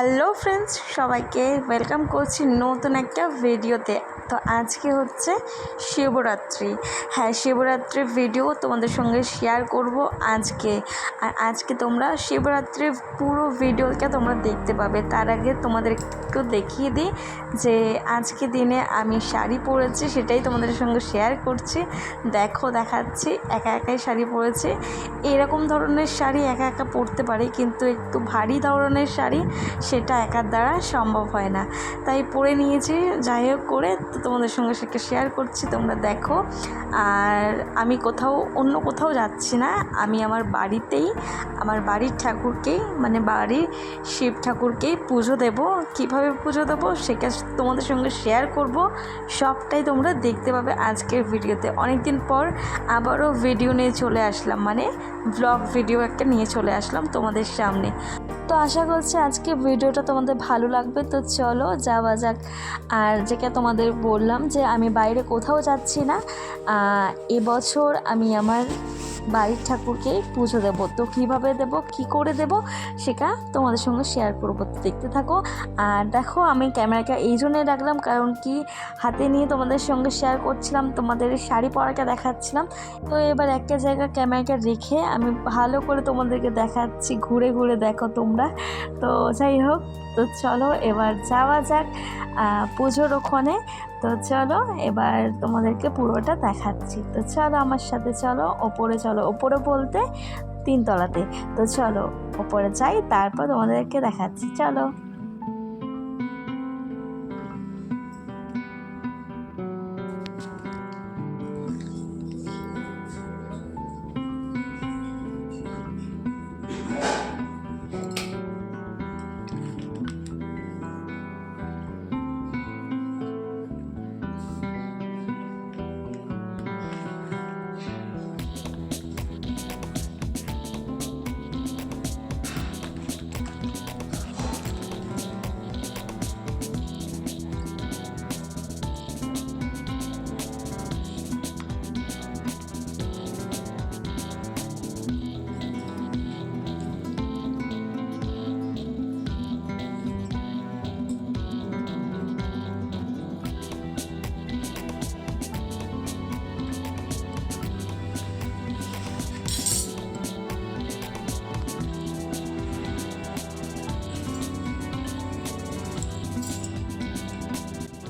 Hello friends, সবাইকে welcome করছি নতুন একটা ভিডিওতে। তো আজকে হচ্ছে শিবরাত্রি। হ্যাঁ, শিবরাত্রির ভিডিও তোমাদের সঙ্গে শেয়ার করব আজকে। আর আজকে তোমরা শিবরাত্রির পুরো ভিডিওটা তোমরা দেখতে পাবে। তার আগে তোমাদের একটু দেখিয়ে দিই যে আজকে দিনে আমি শাড়ি পরেছি, সেটাই তোমাদের সঙ্গে শেয়ার করছি। দেখাচ্ছি একা একাই শাড়ি পরেছি। এরকম ধরনের শাড়ি একা একা পরতে পারি, কিন্তু একটু ভারী ধরনের শাড়ি সেটা একার দ্বারা সম্ভব হয় না, তাই পরে নিয়েছি। যাই হোক করে তো তোমাদের সঙ্গে সেটা শেয়ার করছি, তোমরা দেখো। আর আমি অন্য কোথাও যাচ্ছি না, আমি আমার বাড়িতেই আমার বাড়ির ঠাকুরকেই মানে বাড়ির শিব ঠাকুরকেই পুজো দেব। কিভাবে পুজো দেবো সেটা তোমাদের সঙ্গে শেয়ার করব, সবটাই তোমরা দেখতে পাবে আজকের ভিডিওতে। অনেক দিন পর আবারও ভিডিও নিয়ে চলে আসলাম, মানে ব্লগ ভিডিও একটা নিয়ে চলে আসলাম তোমাদের সামনে। তো আশা করছি আজকে ভিডিওটা তোমাদের ভালো লাগবে। তো চলো যাওয়া যাক। আর যেটা তোমাদের বললাম যে আমি বাইরে কোথাও যাচ্ছি না, এবছর আমি আমার বাড়ির ঠাকুরকে পুজো দেব। তো কীভাবে দেব, কী করে দেব সেটা তোমাদের সঙ্গে শেয়ার করবো, দেখতে থাকো। আর দেখো, আমি ক্যামেরাটা এই জন্যই রাখলাম কারণ কি হাতে নিয়ে তোমাদের সঙ্গে শেয়ার করছিলাম, তোমাদের শাড়ি পরাটা দেখাচ্ছিলাম। তো এবার একটা জায়গায় ক্যামেরাটা রেখে আমি ভালো করে তোমাদেরকে দেখাচ্ছি, ঘুরে ঘুরে দেখো তোমরা। তো যাই হোক, তো চলো এবার যাওয়া যাক পুজোর ওখানে। তো চলো এবার তোমাদেরকে পুরোটা দেখাচ্ছি। তো চলো আমার সাথে, চলো চলো ওপরে বলতে 3 তলাতে। তো চলো ওপরে যাই, তারপর তোমাদেরকে দেখাচ্ছি, চলো।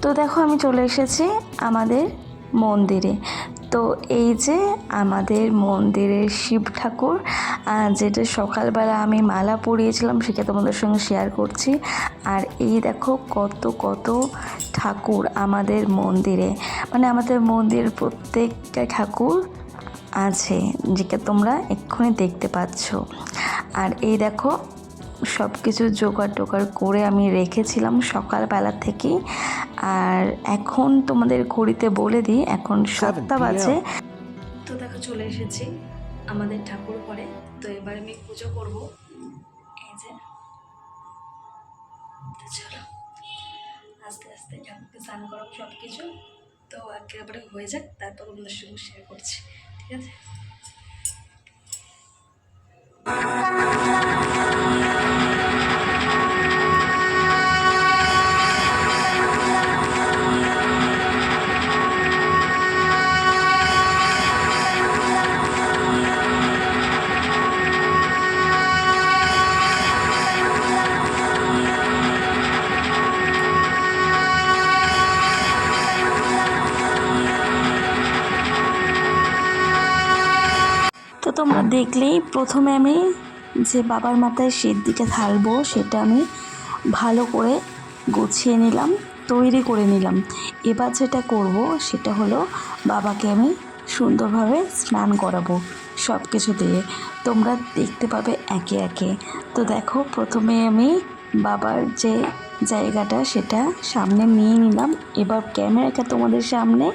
তো দেখো, আমি চলে এসেছি আমাদের মন্দিরে। তো এই যে আমাদের মন্দিরের শিব ঠাকুর, যেটা সকালবেলা আমি মালা পরিয়েছিলাম সেটা তোমাদের সঙ্গে শেয়ার করছি। আর এই দেখো কত কত ঠাকুর আমাদের মন্দিরে, মানে আমাদের মন্দিরের প্রত্যেকটা ঠাকুর আছে, যেটা তোমরা এক্ষুনি দেখতে পাচ্ছ। আর এই দেখো সব কিছু জোগাড় টোগাড় করে আমি রেখেছিলাম সকালবেলা থেকেই। আর এখন তোমাদের ঘড়িতে বলে দিই, এখন 7টা বাজে। তো দেখো চলে এসেছি আমাদের ঠাকুর ঘরে। তো এবার আমি পুজো করব, এই যে। তো চলো আস্তে আস্তে ঠাকুরকে স্নান করাবো সব কিছু। তো একেবারে হয়ে যাক, তারপর তোমাদের সঙ্গে শেয়ার করছি, ঠিক আছে। তো তোমরা দেখলেই প্রথমে আমি যে বাবার মাথায় সিঁদুরটা ঢালবো সেটা আমি ভালো করে গুছিয়ে নিলাম, তৈরি করে নিলাম। এবার যেটা করব সেটা হলো বাবাকে আমি সুন্দরভাবে স্নান করাবো সব কিছু দিয়ে, তোমরা দেখতে পাবে একে একে। তো দেখো, প্রথমে আমি বাবার যে জায়গাটা সেটা সামনে নিয়ে নিলাম। এবার ক্যামেরাটা তোমাদের সামনে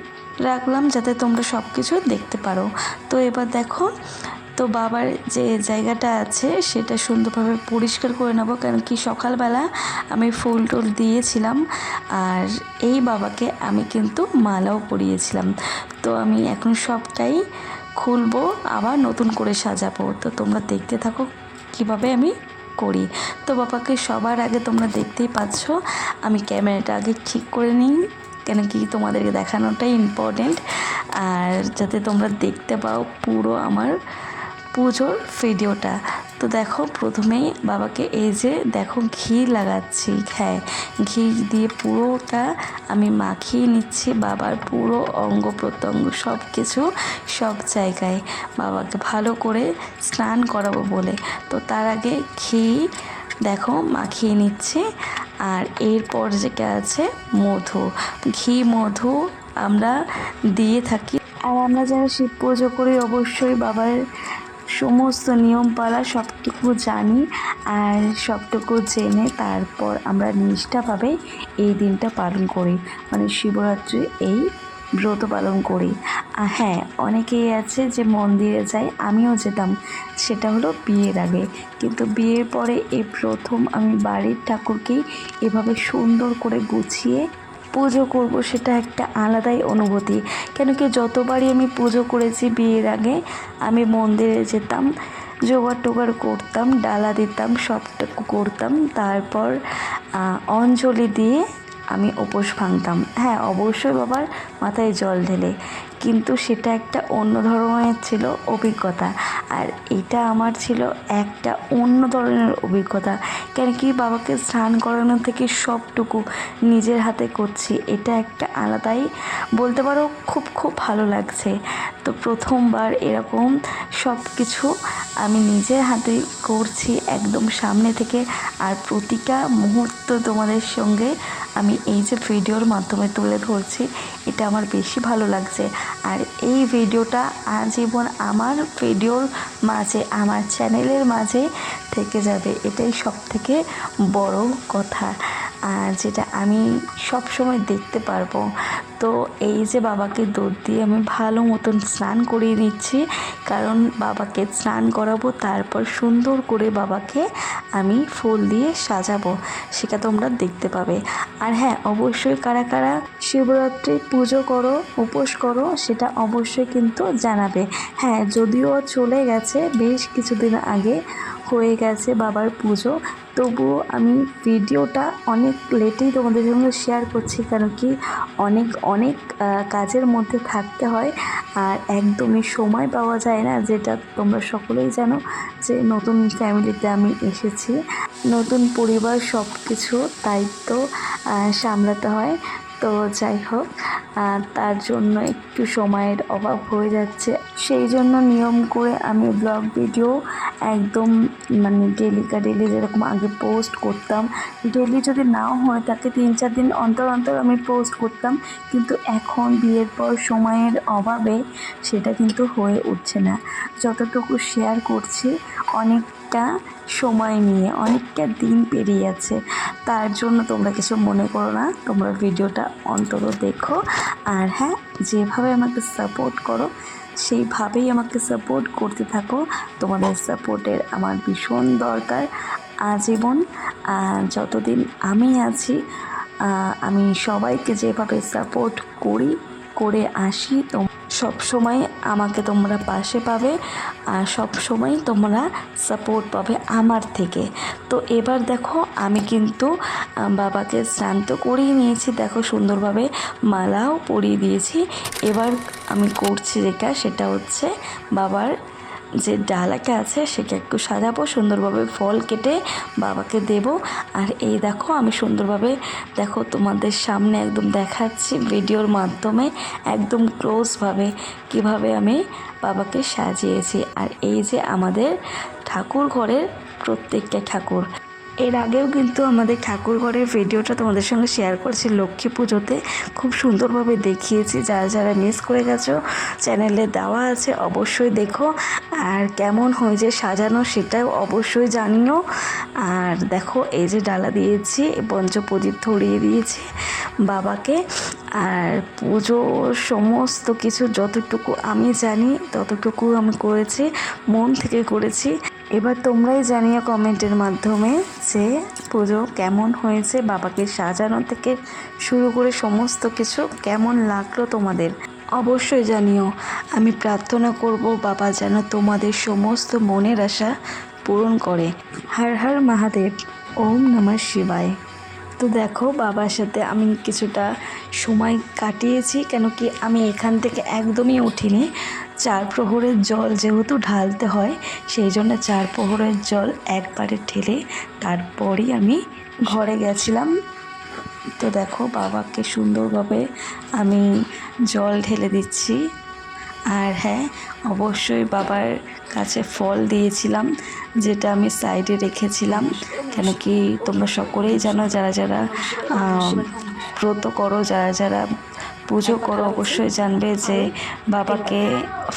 রাখলাম যাতে তোমরা সব কিছু দেখতে পারো। তো এবার দেখো, তো বাবার যে জায়গাটা আছে সেটা সুন্দরভাবে পরিষ্কার করে নেবো, কারণ কি সকালবেলা আমি ফুল টুল দিয়েছিলাম। আর এই বাবাকে আমি কিন্তু মালাও পরিয়েছিলাম। তো আমি এখন সবটাই খুলবো, আবার নতুন করে সাজাবো। তো তোমরা দেখতে থাকো কিভাবে আমি করি। তো বাবাকে সবার আগে তোমরা দেখতেই পাচ্ছ, আমি ক্যামেরাটা আগে ঠিক করে নিই, কেন কি তোমাদেরকে দেখানোটাই ইম্পর্টেন্ট, আর যাতে তোমরা দেখতে পাও পুরো আমার পুজোর ভিডিওটা। তো দেখো প্রথমেই বাবাকে এই যে দেখো ঘি লাগাচ্ছি, হ্যাঁ ঘি দিয়ে পুরোটা আমি মাখিয়ে নিচ্ছি বাবার পুরো অঙ্গ প্রত্যঙ্গ সব কিছু, সব জায়গায় বাবাকে ভালো করে স্নান করাবো বলে। তো তার আগে ঘি দেখো মাখিয়ে নিচ্ছি। আর এরপর যেটা আছে মধু, ঘি মধু আমরা দিয়ে থাকি। আর আমরা যারা শিব পুজো করি অবশ্যই বাবার সমস্ত নিয়মপালা সবটুকু জানি, আর সবটুকু জেনে তারপর আমরা নিষ্ঠাভাবে এই দিনটা পালন করি, মানে শিবরাত্রি এই ব্রত পালন করি। হ্যাঁ, অনেকেই আছে যে মন্দিরে যায়, আমিও যেতাম, সেটা হলো বিয়ের আগে, কিন্তু বিয়ের পরে এই প্রথম আমি বাড়ির ঠাকুরকেই এভাবে সুন্দর করে গুছিয়ে পুজো করব, সেটা একটা আলাদাই অনুভূতি। কেন কি যতবারই আমি পুজো করেছি বিয়ের আগে আমি মন্দিরে যেতাম, জোগাড় টোগাড় করতাম, ডালা দিতাম, সবটুকু করতাম, তারপর অঞ্জলি দিয়ে আমি উপোস ভাঙতাম। হ্যাঁ অবশ্যই বাবার মাথায় জল ঢেলে, কিন্তু সেটা একটা অন্য ধরনের ছিল অভিজ্ঞতা, আর এটা আমার ছিল একটা অন্য ধরনের অভিজ্ঞতা। কেন কি বাবাকে স্নান করানো থেকে সবটুকু নিজের হাতে করছি, এটা একটা আলাদাই বলতে পারো, খুব খুব ভালো লাগছে। তো প্রথমবার এরকম সব কিছু আমি নিজের হাতে করছি একদম সামনে থেকে, আর প্রতিটা মুহূর্ত তোমাদের সঙ্গে আমি এই যে ভিডিওর মাধ্যমে তুলে ধরছি, এটা আমার বেশি ভালো লাগছে। আর এই ভিডিওটা আজীবন আমার ভিডিওর মাঝে, আমার চ্যানেলের মাঝে থেকে যাবে, এটাই সবথেকে বড় কথা, আর যেটা আমি সব সময় দেখতে পারবো। তো এই যে বাবাকে দুধ দিয়ে আমি ভালো মতন স্নান করিয়ে নিচ্ছি, কারণ বাবাকে স্নান করাবো, তারপর সুন্দর করে বাবাকে আমি ফুল দিয়ে সাজাবো, সেটা তোমরা দেখতে পাবে। আর হ্যাঁ অবশ্যই কারা কারা শিবরাত্রি পুজো করো, উপোস করো, সেটা অবশ্যই কিন্তু জানাবে। হ্যাঁ যদিও চলে গেছে, বেশ কিছুদিন আগে হয়ে গেছে বাবার পুজো, তবুও আমি ভিডিওটা অনেক লেটেই তোমাদের সঙ্গে শেয়ার করছি, কারণ কি অনেক অনেক কাজের মধ্যে থাকতে হয়, আর একদমই সময় পাওয়া যায় না, যেটা তোমরা সকলেই জানো যে নতুন ফ্যামিলিতে আমি এসেছি, নতুন পরিবার, সব কিছু দায়িত্ব সামলাতে হয়। তো যাই হোক, তার জন্য একটু সময়ের অভাব হয়ে যাচ্ছে, সেই জন্য নিয়ম করে আমি ব্লগ ভিডিও একদম মানে ডেলি যেরকম আগে পোস্ট করতাম, ডেলি যদি নাও হয়ে থাকে 3-4 দিন অন্তর অন্তর আমি পোস্ট করতাম, কিন্তু এখন বিয়ের পর সময়ের অভাবে সেটা কিন্তু হয়ে উঠছে না। যতটুকু শেয়ার করছি অনেকটা সময় নিয়ে, অনেকটা দিন পেরিয়ে যাচ্ছে, তার জন্য তোমরা কিছু মনে করো না, তোমরা ভিডিওটা অন্তত দেখো। আর হ্যাঁ যেভাবে আমাকে সাপোর্ট করো সেইভাবেই আমাকে সাপোর্ট করতে থাকো, তোমাদের সাপোর্টের আমার ভীষণ দরকার আজীবন, যতদিন আমি আছি। আমি সবাইকে যেভাবে সাপোর্ট করে আসি, সব সময় আমাকে তোমরা পাশে পাবে, আর সব সময় তোমরা সাপোর্ট পাবে আমার থেকে। তো এবার দেখো আমি কিন্তু বাবাকে স্নান তো করিয়ে নিয়েছি, দেখো সুন্দরভাবে মালাও পরিয়ে দিয়েছি। এবার আমি করছি যেটা, সেটা হচ্ছে বাবার যে ডালাটা আছে সেটা একটু সাজাবো, সুন্দরভাবে ফল কেটে বাবাকে দেব। আর এই দেখো আমি সুন্দরভাবে দেখো তোমাদের সামনে একদম দেখাচ্ছি ভিডিওর মাধ্যমে, একদম ক্লোজভাবে কিভাবে আমি বাবাকে সাজিয়েছি। আর এই যে আমাদের ঠাকুর ঘরের প্রত্যেকটা ঠাকুর, এর আগেও কিন্তু আমাদের ঠাকুর ঘরের ভিডিওটা তোমাদের সঙ্গে শেয়ার করেছি লক্ষ্মী পুজোতে, খুব সুন্দরভাবে দেখিয়েছি, যারা যারা মিস করে গেছো চ্যানেলে দেওয়া আছে অবশ্যই দেখো, আর কেমন হয়েছে সাজানো সেটাও অবশ্যই জানিও। আর দেখো এই যে ডালা দিয়েছি, পঞ্চপ্রদীপ ধরিয়ে দিয়েছি বাবাকে, আর পুজো সমস্ত কিছু যতটুকু আমি জানি ততটুকু আমি করেছি, মন থেকে করেছি। এবার তোমরাই জানিও কমেন্টের মাধ্যমে যে পুজো কেমন হয়েছে, বাবাকে সাজানো থেকে শুরু করে সমস্ত কিছু কেমন লাগলো তোমাদের অবশ্যই জানিও। আমি প্রার্থনা করব বাবা যেন তোমাদের সমস্ত মনের আশা পূরণ করে। হর হর মহাদেব, ওম নমঃ শিবায়। তো দেখো বাবার সাথে আমি কিছুটা সময় কাটিয়েছি, কেন কি আমি এখান থেকে একদমই উঠিনি। 4 প্রহরের জল যেহেতু ঢালতে হয়, সেই জন্য 4 প্রহরের জল একবারে ঢেলে তারপরই আমি ঘরে গেছিলাম। তো দেখো বাবাকে সুন্দরভাবে আমি জল ঢেলে দিচ্ছি। আর হ্যাঁ, অবশ্যই বাবার কাছে ফল দিয়েছিলাম, যেটা আমি সাইডে রেখেছিলাম। কেন কি তোমরা সকলেই জানো, যারা যারা ব্রত করো, যারা যারা পুজো করো, অবশ্যই জানবে যে বাবাকে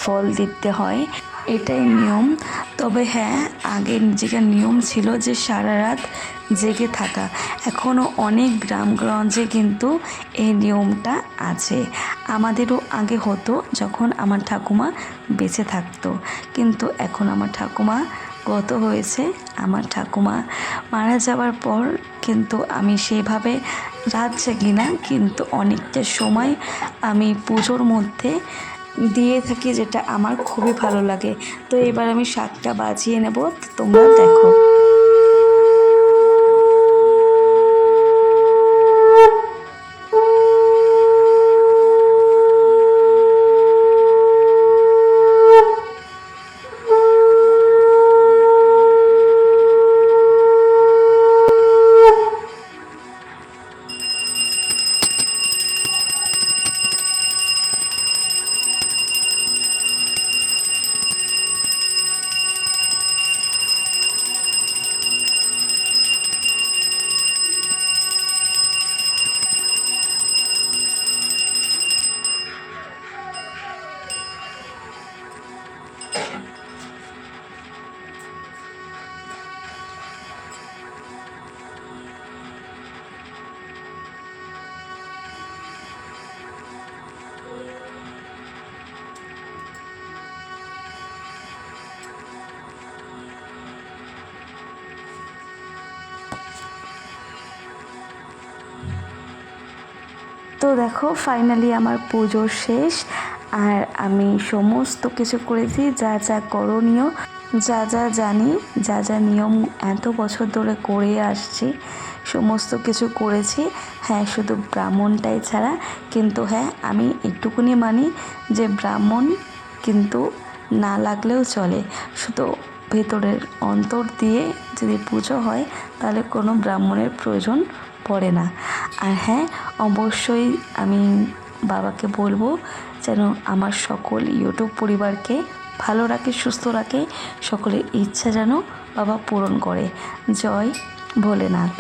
ফল দিতে হয়, এটাই নিয়ম। তবে হ্যাঁ, আগে যেটা নিয়ম ছিল যে সারা রাত জেগে থাকা, এখনও অনেক গ্রামগঞ্জে কিন্তু এই নিয়মটা আছে। আমাদেরও আগে হতো যখন আমার ঠাকুমা বেঁচে থাকতো, কিন্তু এখন আমার ঠাকুমা গত হয়েছে। আমার ঠাকুমা মারা যাওয়ার পর কিন্তু আমি সেভাবে রাত জাগি না, কিন্তু অনেকটা সময় আমি পুজোর মধ্যে দিয়ে থাকি, যেটা আমার খুবই ভালো লাগে। তো এবার আমি শাকটা বাজিয়ে নেব, তোমরা দেখো। তো দেখো ফাইনালি আমার পুজো শেষ, আর আমি সমস্ত কিছু করেছি, যা যা করণীয়, যা যা জানি, যা যা নিয়ম এত বছর ধরে করে আসছি, সমস্ত কিছু করেছি। হ্যাঁ, শুধু ব্রাহ্মণটাই ছাড়া। কিন্তু হ্যাঁ, আমি একটুকুনি মানি যে ব্রাহ্মণ কিন্তু না লাগলেও চলে, শুধু ভেতরের অন্তর দিয়ে যদি পুজো হয় তাহলে কোনো ব্রাহ্মণের প্রয়োজন পড়ে না। আর হ্যাঁ, অবশ্যই আমি বাবাকে বলবো যেন আমার সকল ইউটিউব পরিবারকে ভালো রাখে, সুস্থ রাখে, সকলের ইচ্ছা যেন বাবা পূরণ করে। জয় ভোলেনাথ।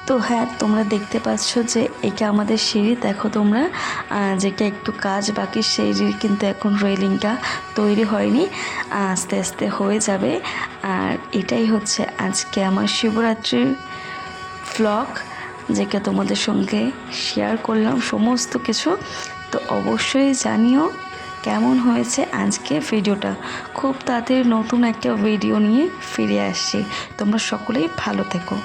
তো হ্যাঁ, তোমরা দেখতে পাচ্ছ যে এটা আমাদের সিঁড়ি। দেখো তোমরা, যেটা একটু কাজ বাকি, সিঁড়ির কিন্তু এখন রেলিংটা তৈরি হয়নি, আস্তে আস্তে হয়ে যাবে। আর এটাই হচ্ছে আজকে আমার শিবরাত্রির ভ্লগ, যেটা তোমাদের সঙ্গে শেয়ার করলাম সমস্ত কিছু। তো অবশ্যই জানিও কেমন হয়েছে আজকে ভিডিওটা। খুব তাড়াতাড়ি নতুন একটা ভিডিও নিয়ে ফিরে আসছি। তোমরা সকলেই ভালো থেকো।